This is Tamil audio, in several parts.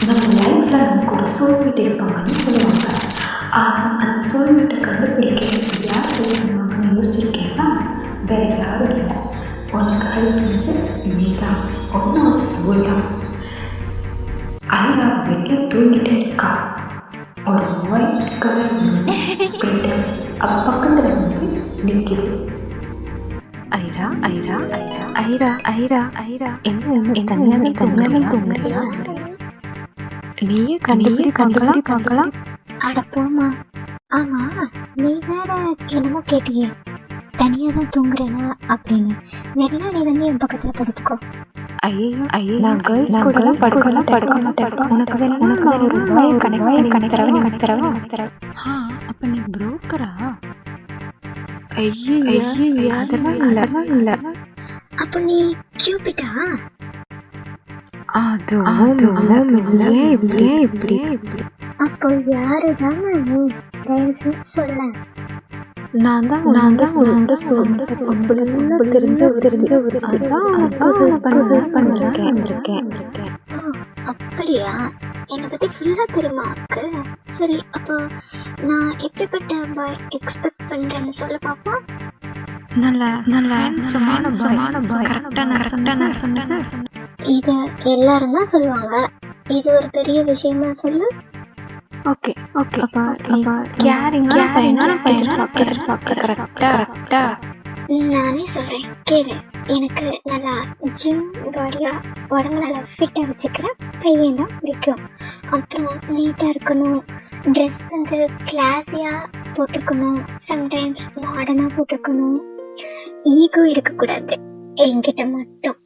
நம்ம லைஃப்பில் நமக்கு ஒரு சோல்மேட் இருப்பாங்கன்னு சொல்லுவாங்க. ஆனால் அந்த சோல்மேட்டை கண்டுபிடிக்க யார் ஹெல்ப் பண்ணுவாங்கன்னு யோசிச்சிருக்கீங்களா? வேறு யாரும் இல்லை, உனக்கு ஹெல்ப் வந்து நீ தான், உன்னோட சோல் தான். ஐயா பெட்டில் தூங்கிட்டே இருக்கா. ஒரு ஒயிட் கலர் ஸ்ப்ரெட்டர் அவள் பக்கத்தில் வந்து நிற்கிது. ஐரா ஐரா ஐரா ஐரா ஐரா ஐரா என்ன தனியாக தூங்குறியா? நீயே கண்டுபிடி பார்க்கலாம். அட போமா. ஆமா, நீ வேற என்னமோ கேட்டியே, தனியா தான் தூங்குறேனா அப்படின்னு. வேணா நீ வந்து என் பக்கத்துல படுத்துக்கோ. ஐயோ நான் கேர்ள்ஸ் கூட படுக்க மாட்டேன். உனக்கு வேணும்னா ஒரு ரூபாய் கணக்கு தரவா. அப்ப நீ புரோக்கரா? ஐயோ அதெல்லாம் இல்ல. அப்ப நீ கியூபிட்டா? இப்படி அப்போ யாருதான் நீ? தயவு செஞ்சு சொல்ல. நான் தான் தெரிஞ்ச ஒரு வந்திருக்கேன். ஓ, அப்படியா? என்னை பத்தி ஃபுல்லா தெரியுமா உனக்கு? சரி, அப்போ நான் எப்படிப்பட்ட பாய் எக்ஸ்பெக்ட் பண்றேன்னு சொல்ல பாப்போம். நல்ல ஹேண்ட்ஸமான பாய். கரெக்டா நான் சொன்னது. இத எல்லாரும் தான் சொல்லுவாங்க. இது ஒரு பெரிய விஷயமா சொல்லு. ஓகே அப்ப கேரிங்கா பையனா கரெக்டா. நானே சொல்றேன் கேளு. எனக்கு நல்லா ஜிம் பாடியா, உடம்பு நல்லா ஃபிட்டா வச்சுக்கிற பையன் தான் பிடிக்கும். அப்புறம் நீட்டா இருக்கணும், ட்ரெஸ் வந்து கிளாஸியா போட்டிருக்கணும், சம்டைம்ஸ் மாடர்னா போட்டிருக்கணும். ஈகோ இருக்கக்கூடாது என்கிட்ட மட்டும்.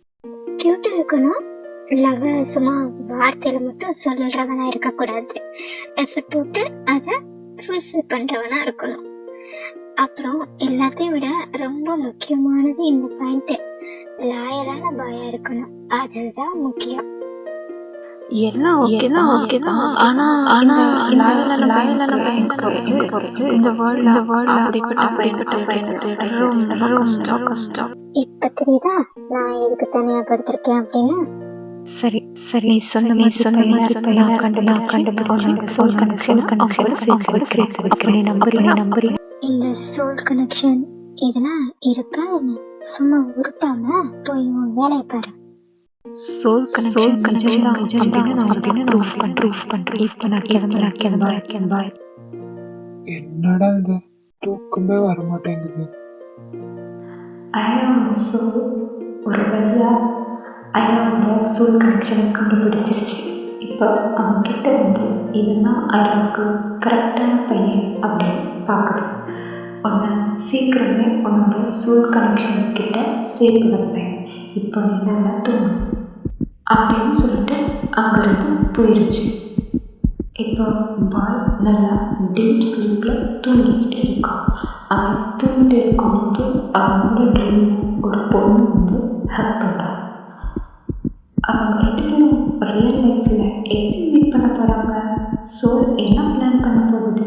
கியூட்டா இருக்கணும். லவ் சும்மா வார்த்தையில மட்டும் சொல்றவனா இருக்கக்கூடாது. எஃபர்ட் போட்டு அதை ஃபுல்ஃபில் பண்றவனா இருக்கணும். அப்புறம் எல்லாத்தையும் விட ரொம்ப முக்கியமானது இந்த பாயிண்ட், லாயலான பாயா இருக்கணும். அதுதான் முக்கியம். எல்லாம் ஓகே தான். ஆனா லாயலான பையனுக்கு பொறுத்து இந்த வேர்ல்ட்ல அப்படிப்பட்ட பையனை தேடுறது ரொம்ப கஷ்டம். இப்ப தெரியுதா நான் எதுக்கு தனியா படுத்திருக்கேன் அப்படின்னு? சரி நீ சொன்ன பையனை கண்டுபிடிச்சு சோல் கனெக்ஷன் அப்படி நம்புறீங்க? இந்த சோல் கனெக்ஷன் இதெல்லாம் இருக்கா என்ன? சும்மா உருட்டாம போய் உன் வேலையை பாரு. சோல் கனெக்ஷன் அப்படின்னு நான் ப்ரூஃப் பண்றேன். இப்போ நான் கிளம்புறேன். பாய். என்னடா இது, தூக்கமே வர மாட்டேங்குது. ஐயாவோட சோல் ஒரு வழியா ஐயாவோட சோல் கனெக்ஷனை கண்டுபிடிச்சிருச்சு. இப்போ அவன்கிட்ட வந்து இவன் தான் ஐயாவுக்கு கரெக்டான பையன் அப்படின்னு பார்க்குது. உன்னை சீக்கிரமே உன்னோட சோல் கனெக்ஷன் கிட்ட சேர்த்து வைப்பேன், இப்போ நீ நல்லா தூங்கு அப்படின்னு சொல்லிட்டு அங்கேருந்து போயிடுச்சு. இப்போ பாய் நல்லா டீப் ஸ்லீப்பில் தூங்கிக்கிட்டே இருக்கான். அவன் தூங்கிட்டு இருக்கும்போது அவனோட ட்ரீம் ஒரு பொண்ணு வந்து ஹெல்ப் பண்ணுறான். அவங்க 2 பேரும் ரியல் லைஃப்பில் எப்படி மீட் பண்ண போகிறாங்க? சோல் என்ன பிளான் பண்ண போகுது?